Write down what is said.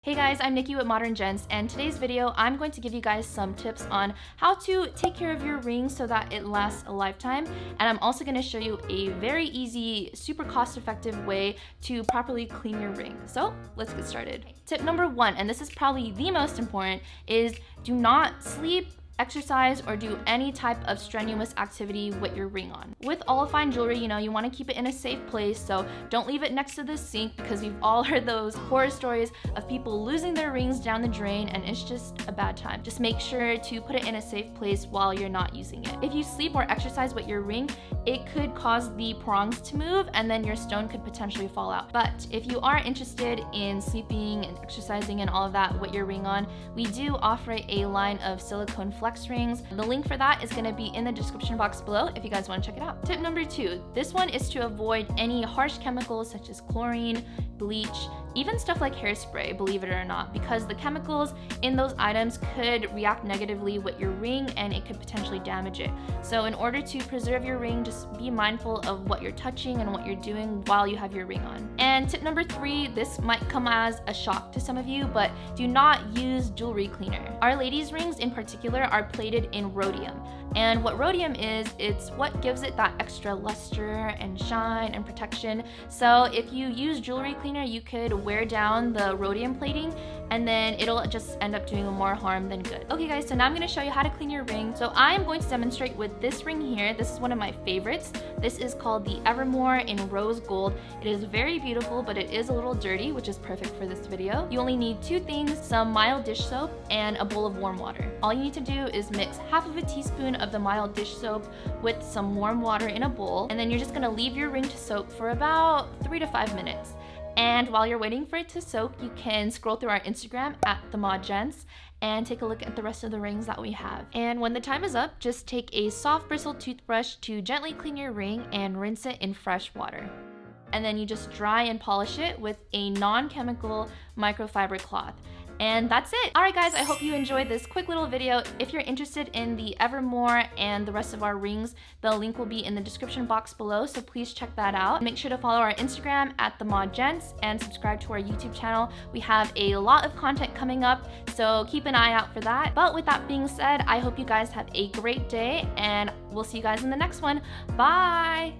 Hey guys, I'm Nikki with Modern Gents, and today's video I'm going to give you guys some tips on how to take care of your ring so that it lasts a lifetime. And I'm also going to show you a very easy, super cost-effective way to properly clean your ring. So let's get started. Tip number one, and this is probably the most important, is do not sleep, exercise, or do any type of strenuous activity with your ring on. With all fine jewelry, you want to keep it in a safe place, so don't leave it next to the sink because we've all heard those horror stories of people losing their rings down the drain and it's just a bad time. Just make sure to put it in a safe place while you're not using it. If you sleep or exercise with your ring, it could cause the prongs to move and then your stone could potentially fall out. But if you are interested in sleeping and exercising and all of that with your ring on, we do offer a line of silicone flex rings. The link for that is going to be in the description box below if you guys want to check it out. Tip number two, this one is to avoid any harsh chemicals such as chlorine, bleach, even stuff like hairspray, believe it or not, because the chemicals in those items could react negatively with your ring and it could potentially damage it. So in order to preserve your ring, just be mindful of what you're touching and what you're doing while you have your ring on. And tip number three, this might come as a shock to some of you, but do not use jewelry cleaner. Our ladies' rings in particular are plated in rhodium. And what rhodium is, it's what gives it that extra luster and shine and protection. So if you use jewelry cleaner, you could wear down the rhodium plating and then it'll just end up doing more harm than good. Okay guys, so now I'm going to show you how to clean your ring. So I am going to demonstrate with this ring here. This is one of my favorites. This is called the Evermore in rose gold. It is very beautiful, but it is a little dirty, which is perfect for this video. You only need two things, some mild dish soap and a bowl of warm water. All you need to do is mix half of a teaspoon of the mild dish soap with some warm water in a bowl, and then you're just going to leave your ring to soak for about 3 to 5 minutes. And while you're waiting for it to soak, you can scroll through our Instagram at @themodgents and take a look at the rest of the rings that we have. And when the time is up, just take a soft bristled toothbrush to gently clean your ring and rinse it in fresh water. And then you just dry and polish it with a non-chemical microfiber cloth. And that's it. Alright guys, I hope you enjoyed this quick little video. If you're interested in the Evermore and the rest of our rings, the link will be in the description box below, so please check that out. Make sure to follow our Instagram at @themodgents and subscribe to our YouTube channel. We have a lot of content coming up, so keep an eye out for that. But with that being said, I hope you guys have a great day and we'll see you guys in the next one. Bye!